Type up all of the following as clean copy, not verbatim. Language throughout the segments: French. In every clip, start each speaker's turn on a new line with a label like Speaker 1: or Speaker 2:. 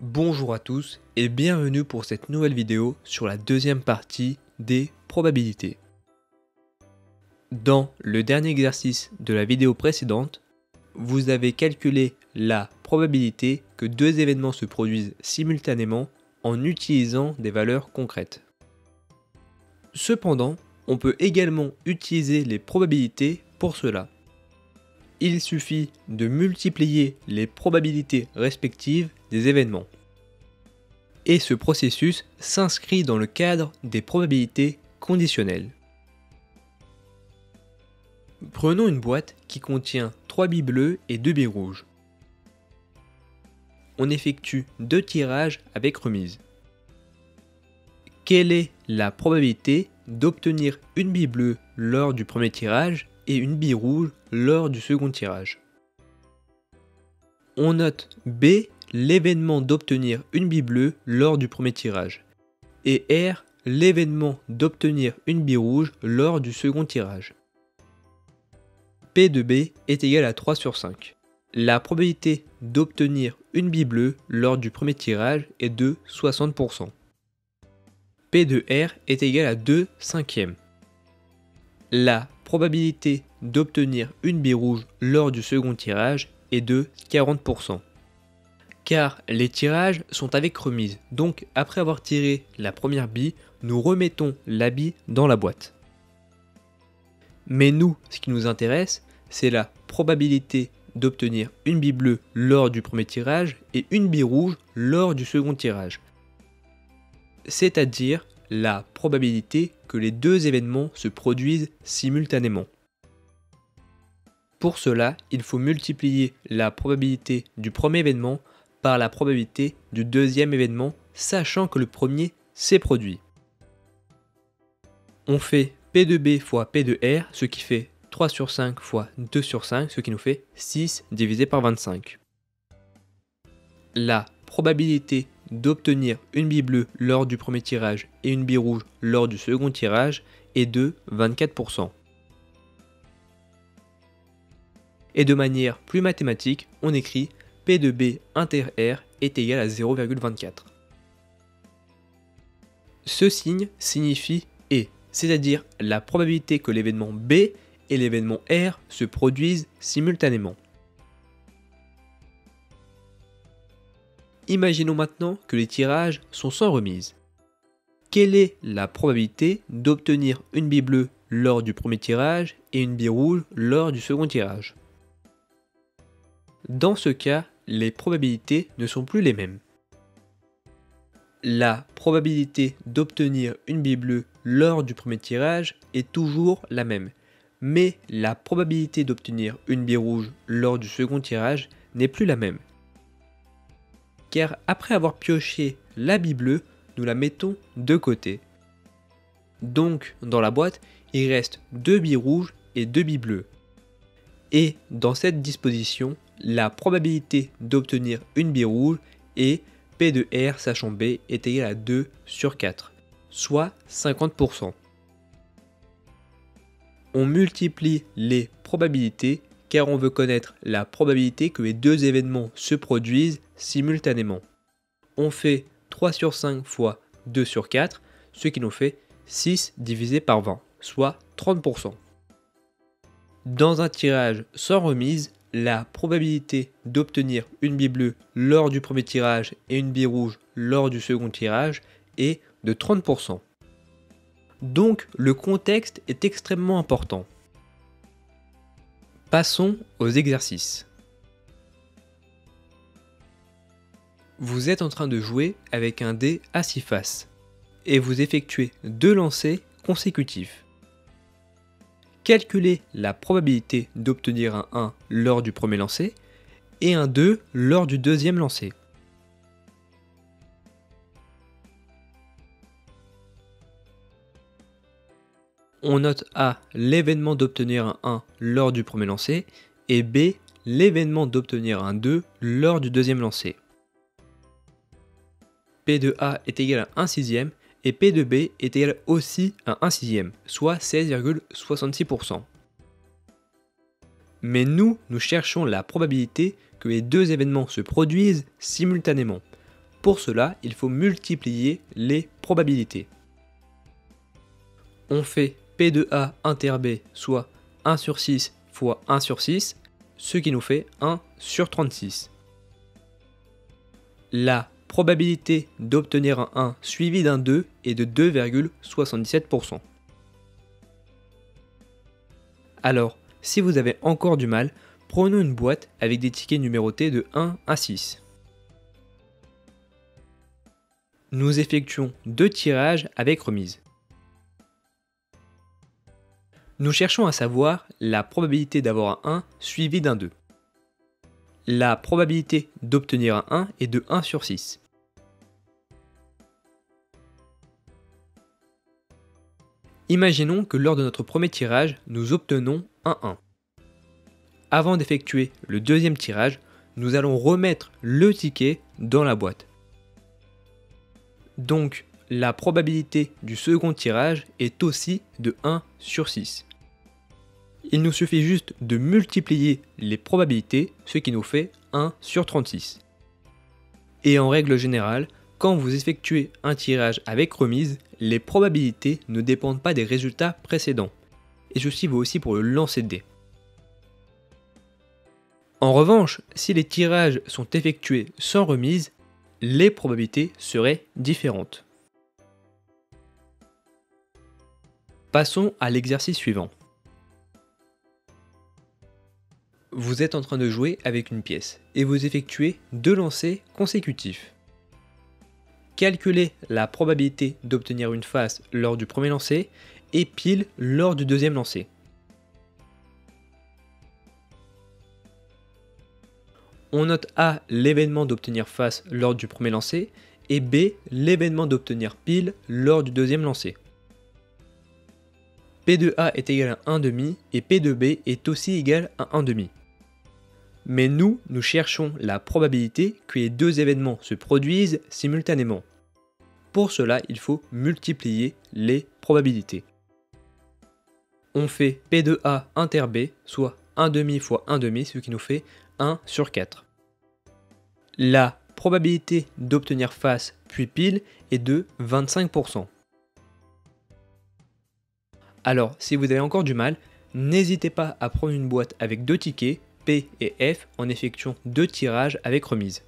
Speaker 1: Bonjour à tous et bienvenue pour cette nouvelle vidéo sur la deuxième partie des probabilités. Dans le dernier exercice de la vidéo précédente, vous avez calculé la probabilité que deux événements se produisent simultanément en utilisant des valeurs concrètes. Cependant, on peut également utiliser les probabilités pour cela. Il suffit de multiplier les probabilités respectives des événements. Et ce processus s'inscrit dans le cadre des probabilités conditionnelles. Prenons une boîte qui contient 3 billes bleues et 2 billes rouges. On effectue 2 tirages avec remise. Quelle est la probabilité d'obtenir une bille bleue lors du premier tirage et une bille rouge lors du second tirage? On note B, l'événement d'obtenir une bille bleue lors du premier tirage, et R, l'événement d'obtenir une bille rouge lors du second tirage. P de B est égal à 3 sur 5. La probabilité d'obtenir une bille bleue lors du premier tirage est de 60%. P de R est égal à 2 cinquièmes. La probabilité d'obtenir une bille rouge lors du second tirage est de 40%. Car les tirages sont avec remise, donc après avoir tiré la première bille, nous remettons la bille dans la boîte. Mais nous, ce qui nous intéresse, c'est la probabilité d'obtenir une bille bleue lors du premier tirage et une bille rouge lors du second tirage. C'est-à-dire la probabilité que les deux événements se produisent simultanément. Pour cela, il faut multiplier la probabilité du premier événement par la probabilité du deuxième événement, sachant que le premier s'est produit. On fait P de B fois P de R, ce qui fait 3 sur 5 fois 2 sur 5, ce qui nous fait 6 divisé par 25. La probabilité d'obtenir une bille bleue lors du premier tirage et une bille rouge lors du second tirage est de 24%. Et de manière plus mathématique, on écrit P de B inter R est égal à 0,24. Ce signe signifie et, c'est-à-dire la probabilité que l'événement B et l'événement R se produisent simultanément. Imaginons maintenant que les tirages sont sans remise. Quelle est la probabilité d'obtenir une bille bleue lors du premier tirage et une bille rouge lors du second tirage? Dans ce cas, les probabilités ne sont plus les mêmes. La probabilité d'obtenir une bille bleue lors du premier tirage est toujours la même, mais la probabilité d'obtenir une bille rouge lors du second tirage n'est plus la même. Car après avoir pioché la bille bleue, nous la mettons de côté. Donc dans la boîte, il reste 2 billes rouges et 2 billes bleues. Et dans cette disposition, la probabilité d'obtenir une bille rouge est P de R sachant B est égal à 2 sur 4, soit 50%. On multiplie les probabilités car on veut connaître la probabilité que les deux événements se produisent simultanément. On fait 3 sur 5 fois 2 sur 4, ce qui nous fait 6 divisé par 20, soit 30%. Dans un tirage sans remise, la probabilité d'obtenir une bille bleue lors du premier tirage et une bille rouge lors du second tirage est de 30%. Donc le contexte est extrêmement important. Passons aux exercices. Vous êtes en train de jouer avec un dé à 6 faces et vous effectuez 2 lancers consécutifs. Calculez la probabilité d'obtenir un 1 lors du premier lancer et un 2 lors du deuxième lancer. On note A, l'événement d'obtenir un 1 lors du premier lancer et B, l'événement d'obtenir un 2 lors du deuxième lancer. P de A est égal à 1 sixième et P de B est égal aussi à 1 sixième, soit 16,66%. Mais nous cherchons la probabilité que les deux événements se produisent simultanément. Pour cela, il faut multiplier les probabilités. On fait P de A inter B, soit 1 sur 6 fois 1 sur 6, ce qui nous fait 1 sur 36. La probabilité d'obtenir un 1 suivi d'un 2 est de 2,77%. Alors, si vous avez encore du mal, prenons une boîte avec des tickets numérotés de 1 à 6. Nous effectuons 2 tirages avec remise. Nous cherchons à savoir la probabilité d'avoir un 1 suivi d'un 2. La probabilité d'obtenir un 1 est de 1 sur 6. Imaginons que lors de notre premier tirage, nous obtenons un 1. Avant d'effectuer le deuxième tirage, nous allons remettre le ticket dans la boîte. Donc, la probabilité du second tirage est aussi de 1 sur 6. Il nous suffit juste de multiplier les probabilités, ce qui nous fait 1 sur 36. Et en règle générale, quand vous effectuez un tirage avec remise, les probabilités ne dépendent pas des résultats précédents. Et ceci vaut aussi pour le lancer de dés. En revanche, si les tirages sont effectués sans remise, les probabilités seraient différentes. Passons à l'exercice suivant. Vous êtes en train de jouer avec une pièce et vous effectuez 2 lancers consécutifs. Calculez la probabilité d'obtenir une face lors du premier lancer et pile lors du deuxième lancer. On note A l'événement d'obtenir face lors du premier lancer et B l'événement d'obtenir pile lors du deuxième lancer. P de A est égal à 1,5 et P de B est aussi égal à 1,5. Mais nous cherchons la probabilité que les deux événements se produisent simultanément. Pour cela, il faut multiplier les probabilités. On fait P de A inter B, soit 1,5 fois 1,5, ce qui nous fait 1 sur 4. La probabilité d'obtenir face puis pile est de 25%. Alors, si vous avez encore du mal, n'hésitez pas à prendre une boîte avec 2 tickets, P et F, en effectuant 2 tirages avec remise.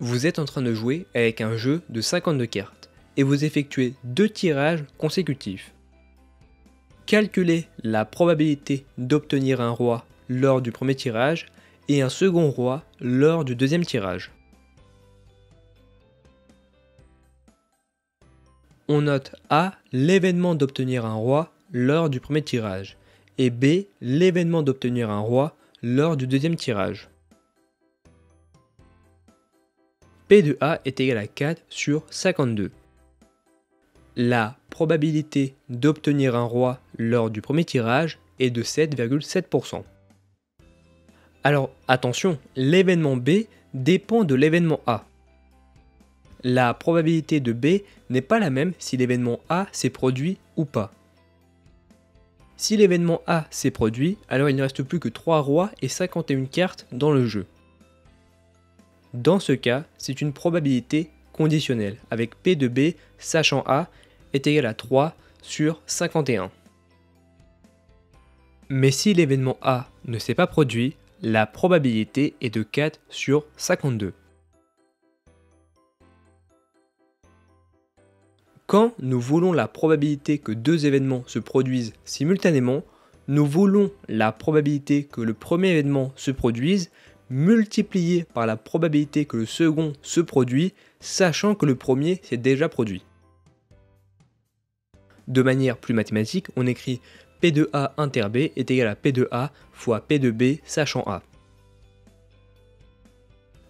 Speaker 1: Vous êtes en train de jouer avec un jeu de 52 cartes et vous effectuez 2 tirages consécutifs. Calculez la probabilité d'obtenir un roi lors du premier tirage et un second roi lors du deuxième tirage. On note A l'événement d'obtenir un roi lors du premier tirage et B l'événement d'obtenir un roi lors du deuxième tirage. P de A est égal à 4 sur 52. La probabilité d'obtenir un roi lors du premier tirage est de 7,7%. Alors attention, l'événement B dépend de l'événement A. La probabilité de B n'est pas la même si l'événement A s'est produit ou pas. Si l'événement A s'est produit, alors il ne reste plus que 3 rois et 51 cartes dans le jeu. Dans ce cas, c'est une probabilité conditionnelle, avec P de B sachant A est égal à 3 sur 51. Mais si l'événement A ne s'est pas produit, la probabilité est de 4 sur 52. Quand nous voulons la probabilité que 2 événements se produisent simultanément, nous voulons la probabilité que le premier événement se produise multipliée par la probabilité que le second se produit, sachant que le premier s'est déjà produit. De manière plus mathématique, on écrit P de A inter B est égal à P de A fois P de B sachant A.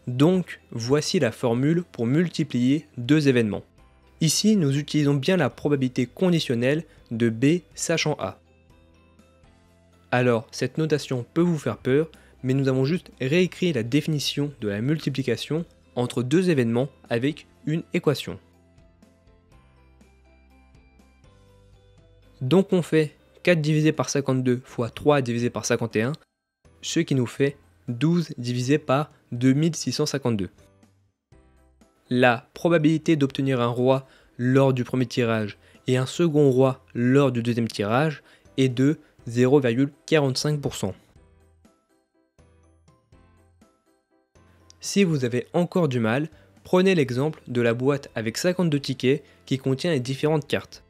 Speaker 1: Donc, voici la formule pour multiplier 2 événements. Ici, nous utilisons bien la probabilité conditionnelle de B sachant A. Alors, cette notation peut vous faire peur, mais nous avons juste réécrit la définition de la multiplication entre 2 événements avec une équation. Donc on fait 4 divisé par 52 fois 3 divisé par 51, ce qui nous fait 12 divisé par 2652. La probabilité d'obtenir un roi lors du premier tirage et un second roi lors du deuxième tirage est de 0,45%. Si vous avez encore du mal, prenez l'exemple de la boîte avec 52 tickets qui contient les différentes cartes.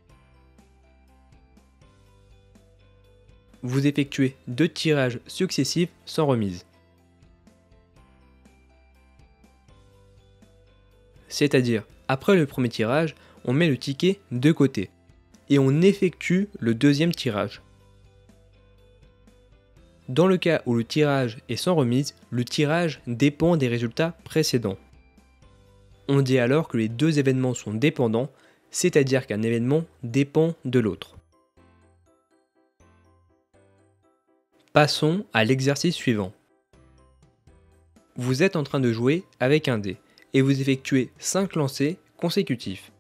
Speaker 1: Vous effectuez 2 tirages successifs sans remise. C'est-à-dire, après le premier tirage, on met le ticket de côté et on effectue le deuxième tirage. Dans le cas où le tirage est sans remise, le tirage dépend des résultats précédents. On dit alors que les deux événements sont dépendants, c'est-à-dire qu'un événement dépend de l'autre. Passons à l'exercice suivant. Vous êtes en train de jouer avec un dé et vous effectuez 5 lancers consécutifs.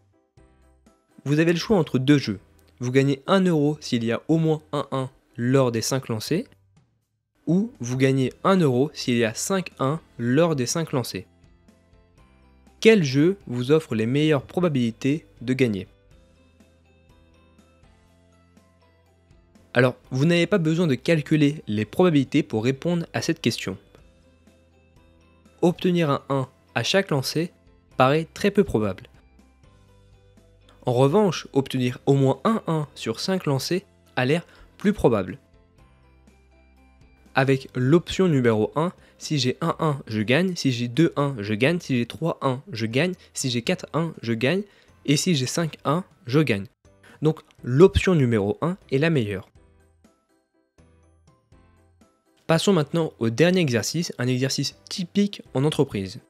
Speaker 1: Vous avez le choix entre deux jeux. Vous gagnez 1 euro s'il y a au moins un 1 lors des 5 lancers, ou vous gagnez 1 euro s'il y a 5 1 lors des 5 lancers. Quel jeu vous offre les meilleures probabilités de gagner? Alors, vous n'avez pas besoin de calculer les probabilités pour répondre à cette question. Obtenir un 1 à chaque lancer paraît très peu probable. En revanche, obtenir au moins un 1 sur 5 lancers a l'air plus probable. Avec l'option numéro 1, si j'ai un 1, je gagne, si j'ai 2 1, je gagne, si j'ai 3 1, je gagne, si j'ai 4 1, je gagne, et si j'ai 5 1, je gagne. Donc l'option numéro 1 est la meilleure. Passons maintenant au dernier exercice, un exercice typique en entreprise.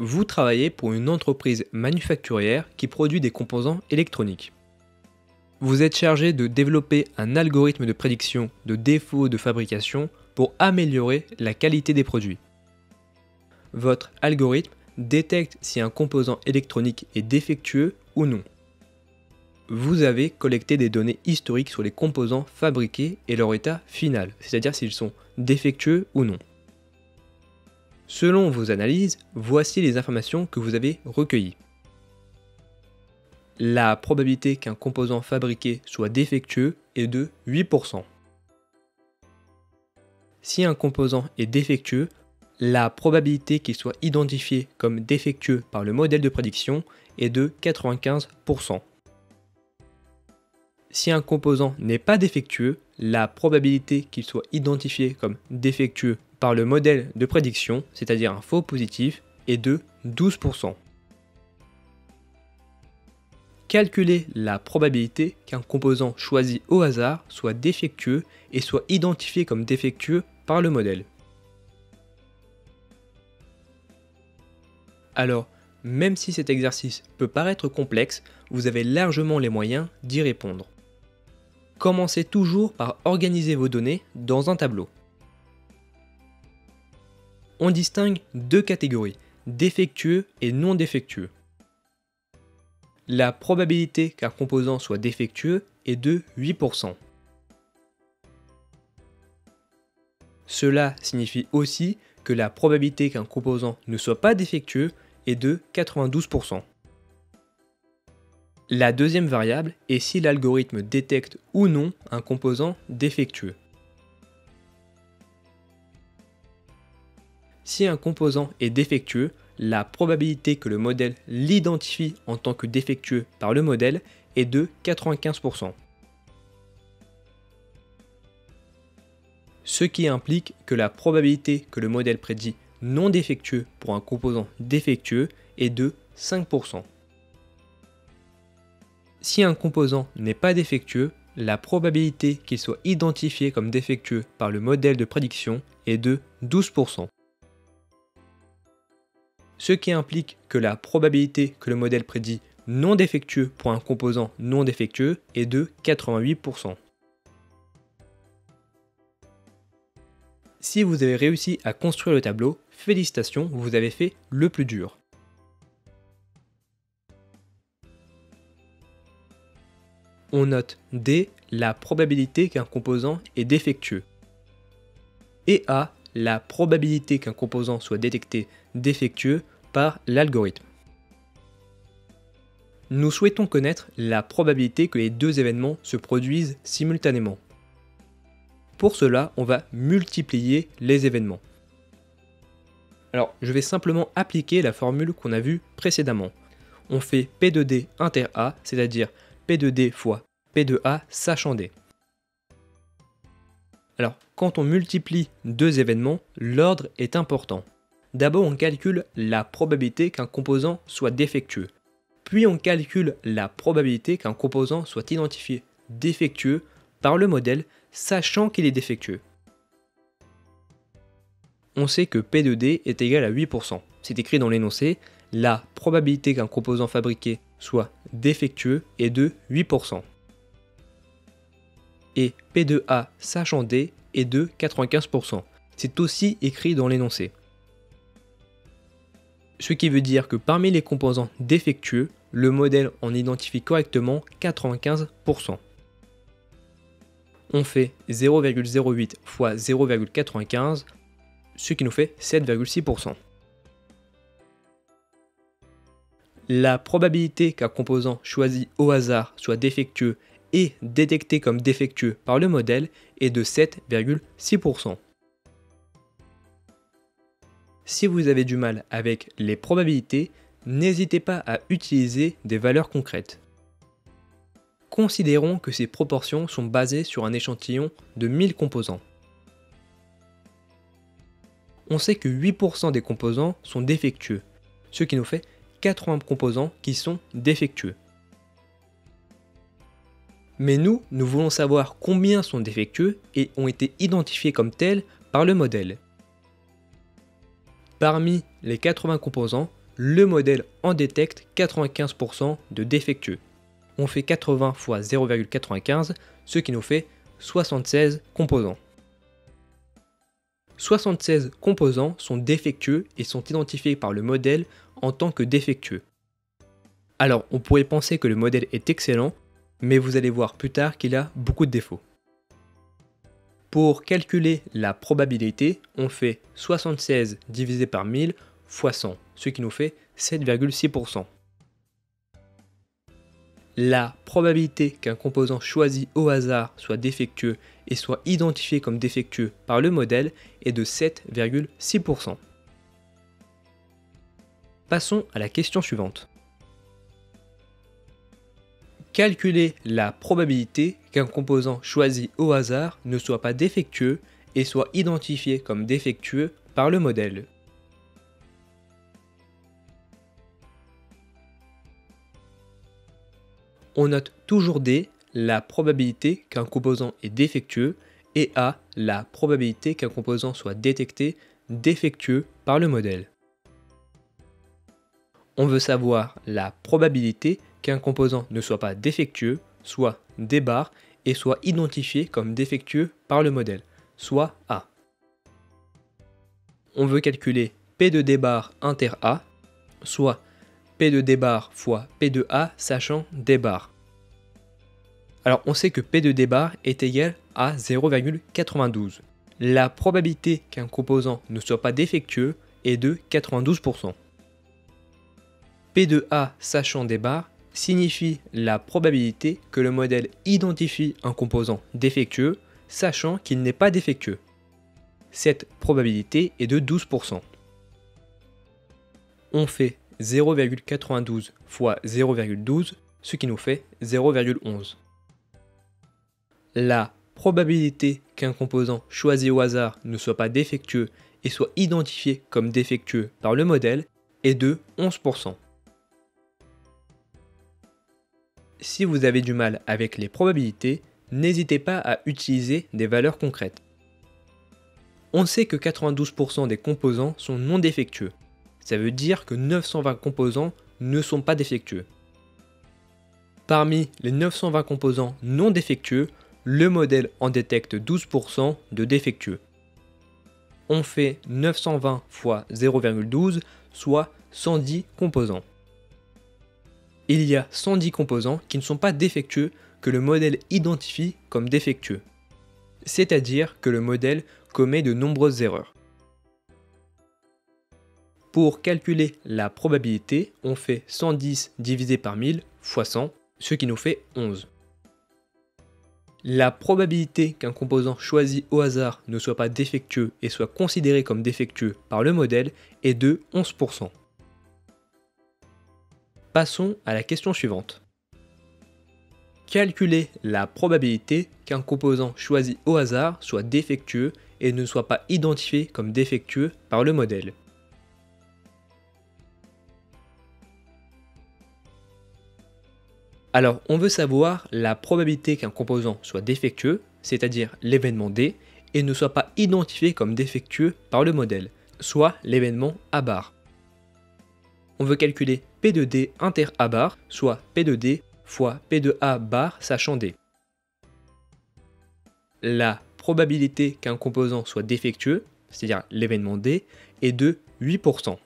Speaker 1: Vous travaillez pour une entreprise manufacturière qui produit des composants électroniques. Vous êtes chargé de développer un algorithme de prédiction de défauts de fabrication pour améliorer la qualité des produits. Votre algorithme détecte si un composant électronique est défectueux ou non. Vous avez collecté des données historiques sur les composants fabriqués et leur état final, c'est-à-dire s'ils sont défectueux ou non. Selon vos analyses, voici les informations que vous avez recueillies. La probabilité qu'un composant fabriqué soit défectueux est de 8%. Si un composant est défectueux, la probabilité qu'il soit identifié comme défectueux par le modèle de prédiction est de 95%. Si un composant n'est pas défectueux, la probabilité qu'il soit identifié comme défectueux par le modèle de prédiction, c'est-à-dire un faux positif, est de 12%. Calculez la probabilité qu'un composant choisi au hasard soit défectueux et soit identifié comme défectueux par le modèle. Alors, même si cet exercice peut paraître complexe, vous avez largement les moyens d'y répondre. Commencez toujours par organiser vos données dans un tableau. On distingue deux catégories, défectueux et non défectueux. La probabilité qu'un composant soit défectueux est de 8%. Cela signifie aussi que la probabilité qu'un composant ne soit pas défectueux est de 92%. La deuxième variable est si l'algorithme détecte ou non un composant défectueux. Si un composant est défectueux, la probabilité que le modèle l'identifie en tant que défectueux par le modèle est de 95%. Ce qui implique que la probabilité que le modèle prédit non défectueux pour un composant défectueux est de 5%. Si un composant n'est pas défectueux, la probabilité qu'il soit identifié comme défectueux par le modèle de prédiction est de 12%. Ce qui implique que la probabilité que le modèle prédit non défectueux pour un composant non défectueux est de 88%. Si vous avez réussi à construire le tableau, félicitations, vous avez fait le plus dur. On note D, la probabilité qu'un composant est défectueux. Et A, la probabilité qu'un composant soit détecté défectueux par l'algorithme. Nous souhaitons connaître la probabilité que les deux événements se produisent simultanément. Pour cela, on va multiplier les événements. Alors, je vais simplement appliquer la formule qu'on a vue précédemment. On fait P de D inter A, c'est-à-dire P de D fois P de A sachant D. Alors, quand on multiplie deux événements, l'ordre est important. D'abord, on calcule la probabilité qu'un composant soit défectueux. Puis, on calcule la probabilité qu'un composant soit identifié défectueux par le modèle, sachant qu'il est défectueux. On sait que P de D est égal à 8%. C'est écrit dans l'énoncé, la probabilité qu'un composant fabriqué soit défectueux est de 8%. Et P de A sachant D est de 95%. C'est aussi écrit dans l'énoncé. Ce qui veut dire que parmi les composants défectueux, le modèle en identifie correctement 95%. On fait 0,08 fois 0,95, ce qui nous fait 7,6%. La probabilité qu'un composant choisi au hasard soit défectueux et détecté comme défectueux par le modèle est de 7,6%. Si vous avez du mal avec les probabilités, n'hésitez pas à utiliser des valeurs concrètes. Considérons que ces proportions sont basées sur un échantillon de 1000 composants. On sait que 8% des composants sont défectueux, ce qui nous fait 80 composants qui sont défectueux. Mais nous voulons savoir combien sont défectueux et ont été identifiés comme tels par le modèle. Parmi les 80 composants, le modèle en détecte 95% de défectueux. On fait 80 fois 0,95, ce qui nous fait 76 composants. 76 composants sont défectueux et sont identifiés par le modèle en tant que défectueux. Alors, on pourrait penser que le modèle est excellent, mais vous allez voir plus tard qu'il a beaucoup de défauts. Pour calculer la probabilité, on fait 76 divisé par 1000 fois 100, ce qui nous fait 7,6%. La probabilité qu'un composant choisi au hasard soit défectueux et soit identifié comme défectueux par le modèle est de 7,6%. Passons à la question suivante. Calculer la probabilité qu'un composant choisi au hasard ne soit pas défectueux et soit identifié comme défectueux par le modèle. On note toujours D, la probabilité qu'un composant est défectueux, et A, la probabilité qu'un composant soit détecté défectueux par le modèle. On veut savoir la probabilité qu'un composant ne soit pas défectueux, soit D bar, et soit identifié comme défectueux par le modèle, soit A. On veut calculer P de D bar inter A, soit P de D bar fois P de A sachant D bar. Alors on sait que P de D bar est égal à 0,92. La probabilité qu'un composant ne soit pas défectueux est de 92%. P de A sachant D bar signifie la probabilité que le modèle identifie un composant défectueux sachant qu'il n'est pas défectueux. Cette probabilité est de 12%. On fait 0,92 fois 0,12, ce qui nous fait 0,11. La probabilité qu'un composant choisi au hasard ne soit pas défectueux et soit identifié comme défectueux par le modèle est de 11%. Si vous avez du mal avec les probabilités, n'hésitez pas à utiliser des valeurs concrètes. On sait que 92% des composants sont non défectueux. Ça veut dire que 920 composants ne sont pas défectueux. Parmi les 920 composants non défectueux, le modèle en détecte 12% de défectueux. On fait 920 fois 0,12, soit 110 composants. Il y a 110 composants qui ne sont pas défectueux que le modèle identifie comme défectueux, c'est-à-dire que le modèle commet de nombreuses erreurs. Pour calculer la probabilité, on fait 110 divisé par 1000 fois 100, ce qui nous fait 11. La probabilité qu'un composant choisi au hasard ne soit pas défectueux et soit considéré comme défectueux par le modèle est de 11%. Passons à la question suivante. Calculer la probabilité qu'un composant choisi au hasard soit défectueux et ne soit pas identifié comme défectueux par le modèle. Alors, on veut savoir la probabilité qu'un composant soit défectueux, c'est-à-dire l'événement D, et ne soit pas identifié comme défectueux par le modèle, soit l'événement A bar. On veut calculer P de D inter A bar, soit P de D fois P de A bar sachant D. La probabilité qu'un composant soit défectueux, c'est-à-dire l'événement D, est de 8%.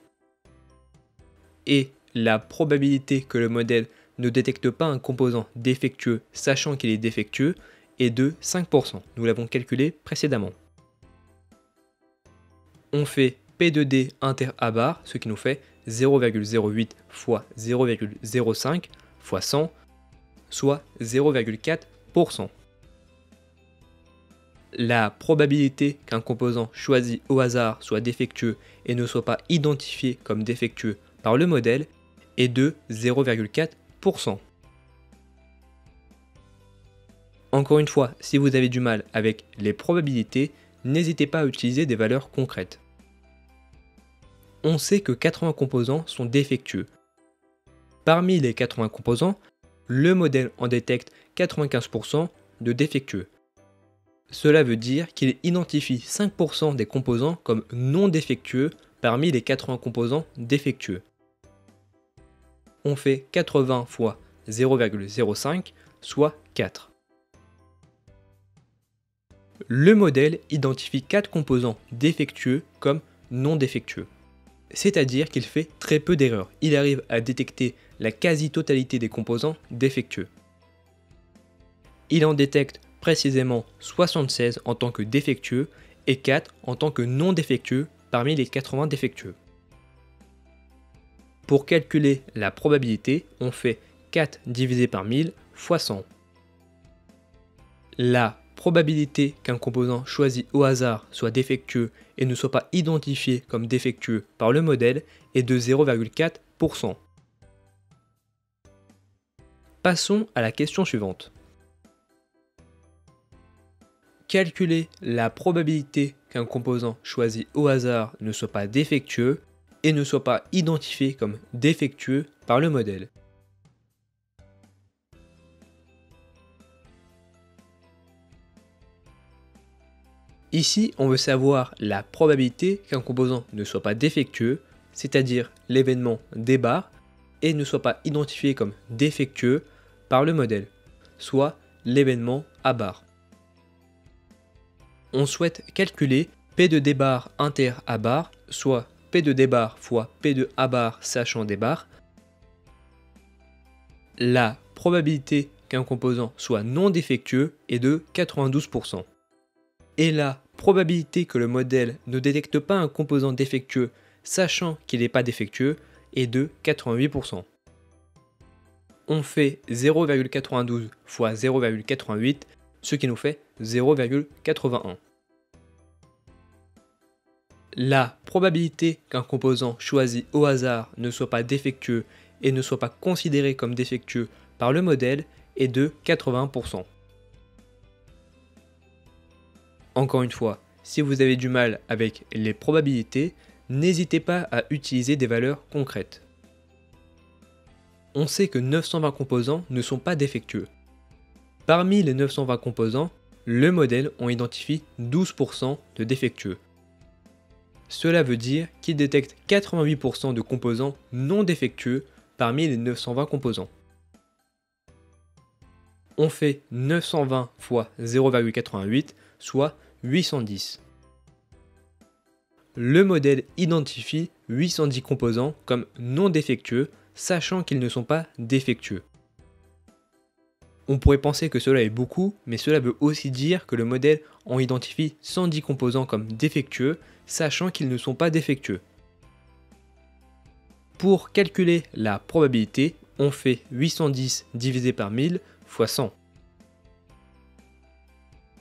Speaker 1: Et la probabilité que le modèle ne détecte pas un composant défectueux sachant qu'il est défectueux est de 5%. Nous l'avons calculé précédemment. On fait P de D inter A bar, ce qui nous fait 0,08 fois 0,05 fois 100, soit 0,4%. La probabilité qu'un composant choisi au hasard soit défectueux et ne soit pas identifié comme défectueux par le modèle est de 0,4%. Encore une fois, si vous avez du mal avec les probabilités, n'hésitez pas à utiliser des valeurs concrètes. On sait que 80 composants sont défectueux. Parmi les 80 composants, le modèle en détecte 95% de défectueux. Cela veut dire qu'il identifie 5% des composants comme non défectueux parmi les 80 composants défectueux. On fait 80 fois 0,05, soit 4. Le modèle identifie 4 composants défectueux comme non défectueux. C'est-à-dire qu'il fait très peu d'erreurs. Il arrive à détecter la quasi-totalité des composants défectueux. Il en détecte précisément 76 en tant que défectueux et 4 en tant que non défectueux parmi les 80 défectueux. Pour calculer la probabilité, on fait 4 divisé par 1000 fois 100. La probabilité qu'un composant choisi au hasard soit défectueux et ne soit pas identifié comme défectueux par le modèle est de 0,4%. Passons à la question suivante. Calculer la probabilité qu'un composant choisi au hasard ne soit pas défectueux et ne soit pas identifié comme défectueux par le modèle. Ici, on veut savoir la probabilité qu'un composant ne soit pas défectueux, c'est-à-dire l'événement D bar, et ne soit pas identifié comme défectueux par le modèle, soit l'événement A bar. On souhaite calculer P de D bar inter A bar, soit P de D bar fois P de A bar sachant D bar. La probabilité qu'un composant soit non défectueux est de 92%. Et la probabilité que le modèle ne détecte pas un composant défectueux sachant qu'il n'est pas défectueux est de 88%. On fait 0,92 fois 0,88, ce qui nous fait 0,81. La probabilité qu'un composant choisi au hasard ne soit pas défectueux et ne soit pas considéré comme défectueux par le modèle est de 80%. Encore une fois, si vous avez du mal avec les probabilités, n'hésitez pas à utiliser des valeurs concrètes. On sait que 920 composants ne sont pas défectueux. Parmi les 920 composants, le modèle en identifie 12% de défectueux. Cela veut dire qu'il détecte 88% de composants non défectueux parmi les 920 composants. On fait 920 fois 0,88, soit 810. Le modèle identifie 810 composants comme non défectueux, sachant qu'ils ne sont pas défectueux. On pourrait penser que cela est beaucoup, mais cela veut aussi dire que le modèle en identifie 110 composants comme défectueux, sachant qu'ils ne sont pas défectueux. Pour calculer la probabilité, on fait 810 divisé par 1000 fois 100.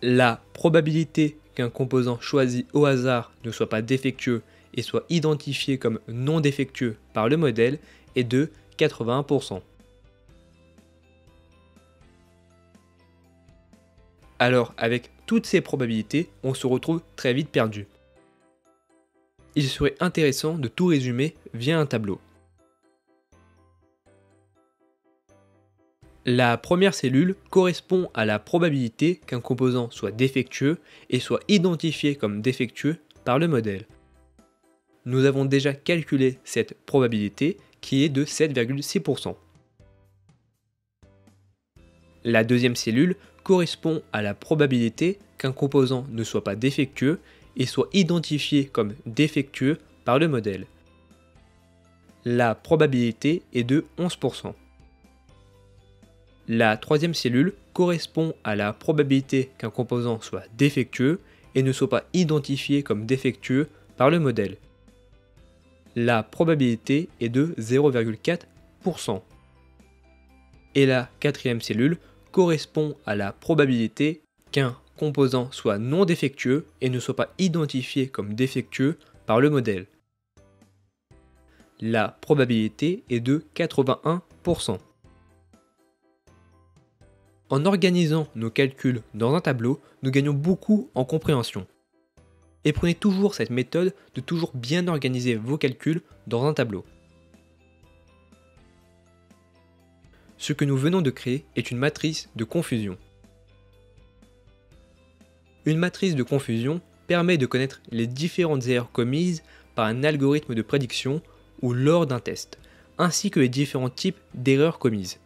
Speaker 1: La probabilité qu'un composant choisi au hasard ne soit pas défectueux et soit identifié comme non défectueux par le modèle est de 81%. Alors, avec toutes ces probabilités, on se retrouve très vite perdu. Il serait intéressant de tout résumer via un tableau. La première cellule correspond à la probabilité qu'un composant soit défectueux et soit identifié comme défectueux par le modèle. Nous avons déjà calculé cette probabilité qui est de 7,6%. La deuxième cellule correspond à la probabilité qu'un composant ne soit pas défectueux et soit identifié comme défectueux par le modèle. La probabilité est de 11%. La troisième cellule correspond à la probabilité qu'un composant soit défectueux et ne soit pas identifié comme défectueux par le modèle. La probabilité est de 0,4%. Et la quatrième cellule correspond à la probabilité qu'un composant soit non défectueux et ne soit pas identifié comme défectueux par le modèle. La probabilité est de 81%. En organisant nos calculs dans un tableau, nous gagnons beaucoup en compréhension. Et prenez toujours cette méthode de toujours bien organiser vos calculs dans un tableau. Ce que nous venons de créer est une matrice de confusion. Une matrice de confusion permet de connaître les différentes erreurs commises par un algorithme de prédiction ou lors d'un test, ainsi que les différents types d'erreurs commises.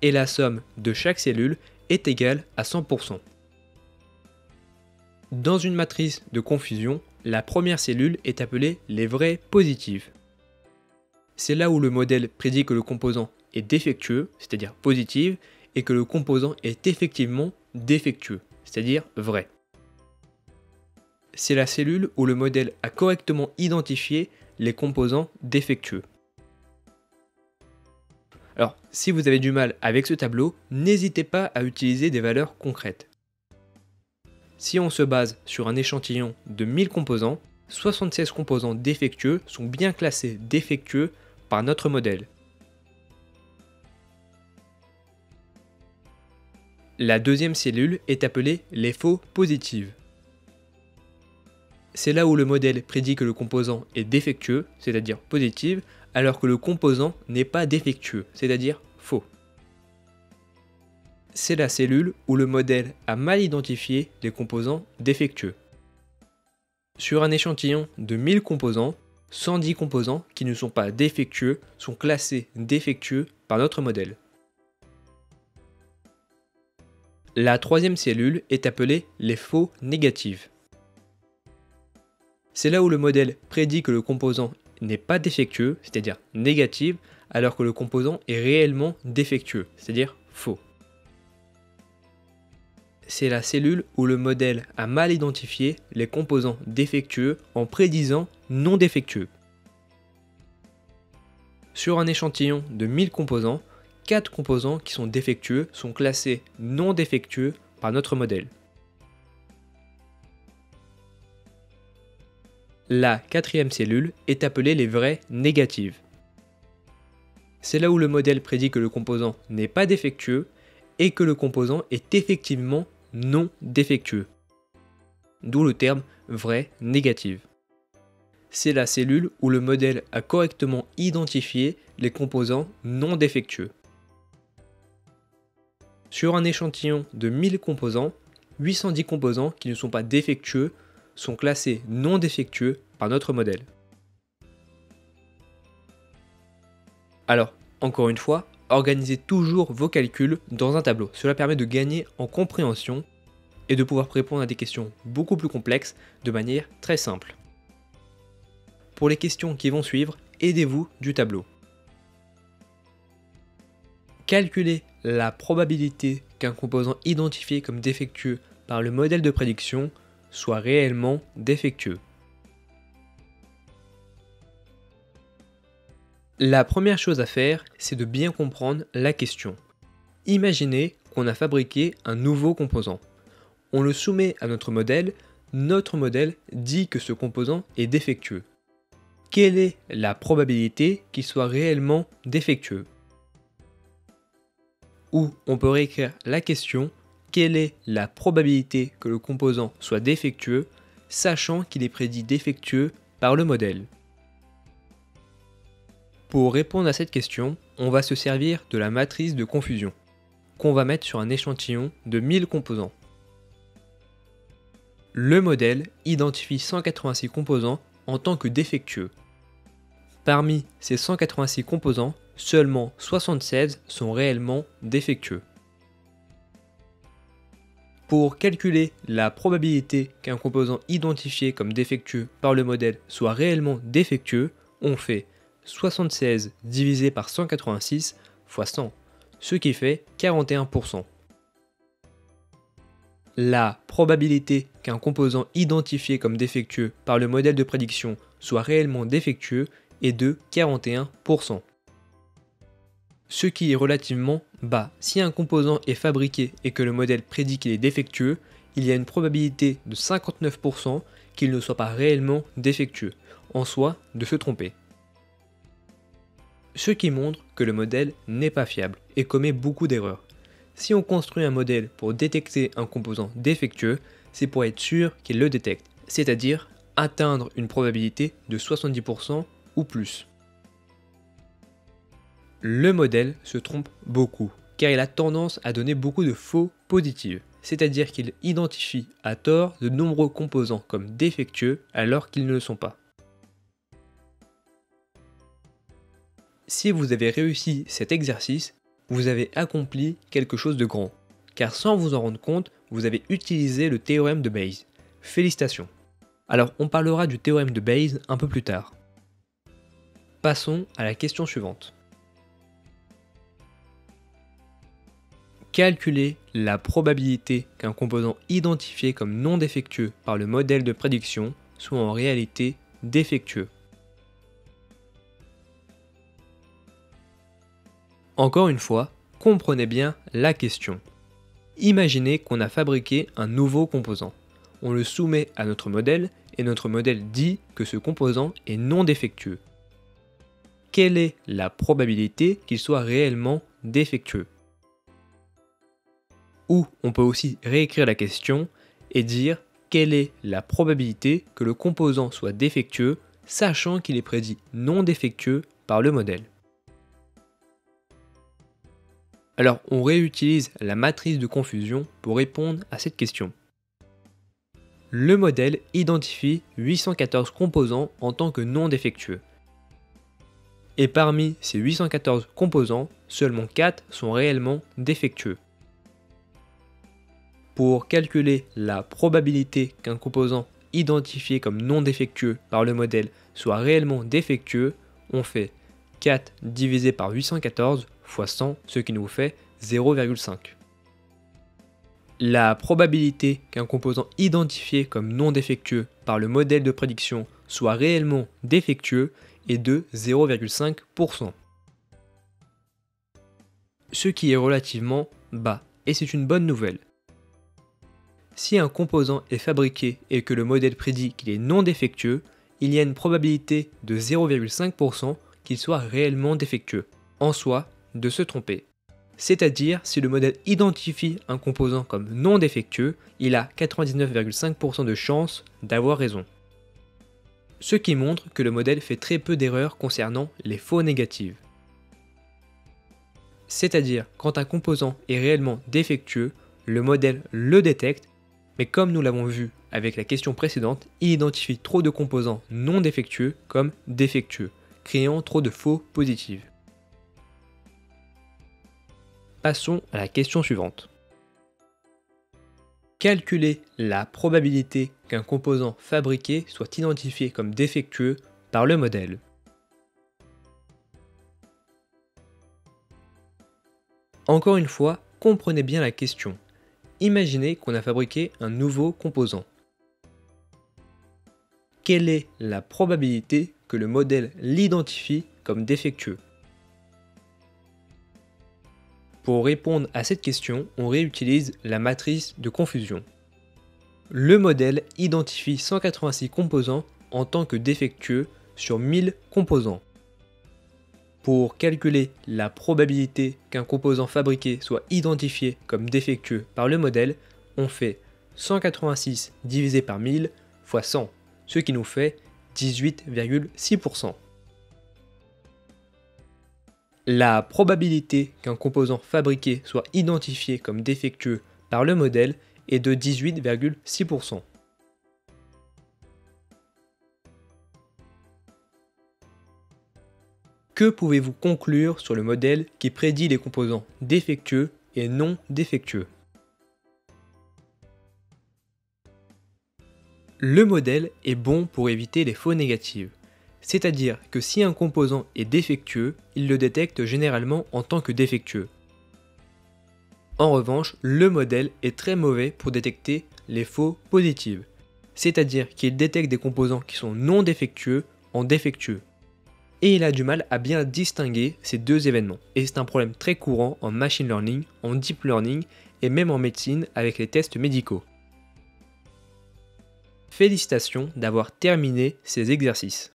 Speaker 1: Et la somme de chaque cellule est égale à 100%. Dans une matrice de confusion, la première cellule est appelée les vraies positives. C'est là où le modèle prédit que le composant est défectueux, c'est-à-dire positive, et que le composant est effectivement défectueux, c'est-à-dire vrai. C'est la cellule où le modèle a correctement identifié les composants défectueux. Alors, si vous avez du mal avec ce tableau, n'hésitez pas à utiliser des valeurs concrètes. Si on se base sur un échantillon de 1000 composants, 76 composants défectueux sont bien classés défectueux par notre modèle. La deuxième cellule est appelée les faux positives. C'est là où le modèle prédit que le composant est défectueux, c'est-à-dire positive, alors que le composant n'est pas défectueux, c'est-à-dire faux. C'est la cellule où le modèle a mal identifié les composants défectueux. Sur un échantillon de 1000 composants, 110 composants qui ne sont pas défectueux sont classés défectueux par notre modèle. La troisième cellule est appelée les faux négatives. C'est là où le modèle prédit que le composant n'est pas défectueux, c'est-à-dire négatif, alors que le composant est réellement défectueux, c'est-à-dire faux. C'est la cellule où le modèle a mal identifié les composants défectueux en prédisant non défectueux. Sur un échantillon de 1000 composants, 4 composants qui sont défectueux sont classés non défectueux par notre modèle. La quatrième cellule est appelée les vraies négatives. C'est là où le modèle prédit que le composant n'est pas défectueux et que le composant est effectivement non défectueux. D'où le terme vraie négative. C'est la cellule où le modèle a correctement identifié les composants non défectueux. Sur un échantillon de 1000 composants, 810 composants qui ne sont pas défectueux sont classés non défectueux par notre modèle. Alors, encore une fois, organisez toujours vos calculs dans un tableau. Cela permet de gagner en compréhension et de pouvoir répondre à des questions beaucoup plus complexes de manière très simple. Pour les questions qui vont suivre, aidez-vous du tableau. Calculer la probabilité qu'un composant identifié comme défectueux par le modèle de prédiction soit réellement défectueux. La première chose à faire, c'est de bien comprendre la question. Imaginez qu'on a fabriqué un nouveau composant. On le soumet à notre modèle dit que ce composant est défectueux. Quelle est la probabilité qu'il soit réellement défectueux? Ou on peut réécrire la question, quelle est la probabilité que le composant soit défectueux, sachant qu'il est prédit défectueux par le modèle? Pour répondre à cette question, on va se servir de la matrice de confusion, qu'on va mettre sur un échantillon de 1000 composants. Le modèle identifie 186 composants en tant que défectueux. Parmi ces 186 composants, seulement 76 sont réellement défectueux. Pour calculer la probabilité qu'un composant identifié comme défectueux par le modèle soit réellement défectueux, on fait 76 divisé par 186 fois 100, ce qui fait 41%. La probabilité qu'un composant identifié comme défectueux par le modèle de prédiction soit réellement défectueux est de 41%. Ce qui est relativement bas. Si un composant est fabriqué et que le modèle prédit qu'il est défectueux, il y a une probabilité de 59% qu'il ne soit pas réellement défectueux, en soi de se tromper. Ce qui montre que le modèle n'est pas fiable et commet beaucoup d'erreurs. Si on construit un modèle pour détecter un composant défectueux, c'est pour être sûr qu'il le détecte, c'est-à-dire atteindre une probabilité de 70% ou plus. Le modèle se trompe beaucoup, car il a tendance à donner beaucoup de faux positifs, c'est-à-dire qu'il identifie à tort de nombreux composants comme défectueux alors qu'ils ne le sont pas. Si vous avez réussi cet exercice, vous avez accompli quelque chose de grand, car sans vous en rendre compte, vous avez utilisé le théorème de Bayes. Félicitations. Alors on parlera du théorème de Bayes un peu plus tard. Passons à la question suivante. Calculer la probabilité qu'un composant identifié comme non défectueux par le modèle de prédiction soit en réalité défectueux. Encore une fois, comprenez bien la question. Imaginez qu'on a fabriqué un nouveau composant. On le soumet à notre modèle et notre modèle dit que ce composant est non défectueux. Quelle est la probabilité qu'il soit réellement défectueux? Ou on peut aussi réécrire la question et dire quelle est la probabilité que le composant soit défectueux, sachant qu'il est prédit non défectueux par le modèle. Alors on réutilise la matrice de confusion pour répondre à cette question. Le modèle identifie 814 composants en tant que non défectueux. Et parmi ces 814 composants, seulement 4 sont réellement défectueux. Pour calculer la probabilité qu'un composant identifié comme non défectueux par le modèle soit réellement défectueux, on fait 4 divisé par 814 fois 100, ce qui nous fait 0,5. La probabilité qu'un composant identifié comme non défectueux par le modèle de prédiction soit réellement défectueux est de 0,5%. Ce qui est relativement bas, et c'est une bonne nouvelle. Si un composant est fabriqué et que le modèle prédit qu'il est non défectueux, il y a une probabilité de 0,5% qu'il soit réellement défectueux, en soi de se tromper. C'est-à-dire, si le modèle identifie un composant comme non défectueux, il a 99,5% de chances d'avoir raison. Ce qui montre que le modèle fait très peu d'erreurs concernant les faux négatives. C'est-à-dire, quand un composant est réellement défectueux, le modèle le détecte, mais comme nous l'avons vu avec la question précédente, il identifie trop de composants non défectueux comme défectueux, créant trop de faux positifs. Passons à la question suivante. Calculer la probabilité qu'un composant fabriqué soit identifié comme défectueux par le modèle. Encore une fois, comprenez bien la question. Imaginez qu'on a fabriqué un nouveau composant. Quelle est la probabilité que le modèle l'identifie comme défectueux? Pour répondre à cette question, on réutilise la matrice de confusion. Le modèle identifie 186 composants en tant que défectueux sur 1000 composants. Pour calculer la probabilité qu'un composant fabriqué soit identifié comme défectueux par le modèle, on fait 186 divisé par 1000 fois 100, ce qui nous fait 18,6%. La probabilité qu'un composant fabriqué soit identifié comme défectueux par le modèle est de 18,6%. Que pouvez-vous conclure sur le modèle qui prédit les composants défectueux et non défectueux? Le modèle est bon pour éviter les faux négatives, c'est-à-dire que si un composant est défectueux, il le détecte généralement en tant que défectueux. En revanche, le modèle est très mauvais pour détecter les faux positives, c'est-à-dire qu'il détecte des composants qui sont non défectueux en défectueux. Et il a du mal à bien distinguer ces deux événements. Et c'est un problème très courant en machine learning, en deep learning et même en médecine avec les tests médicaux. Félicitations d'avoir terminé ces exercices.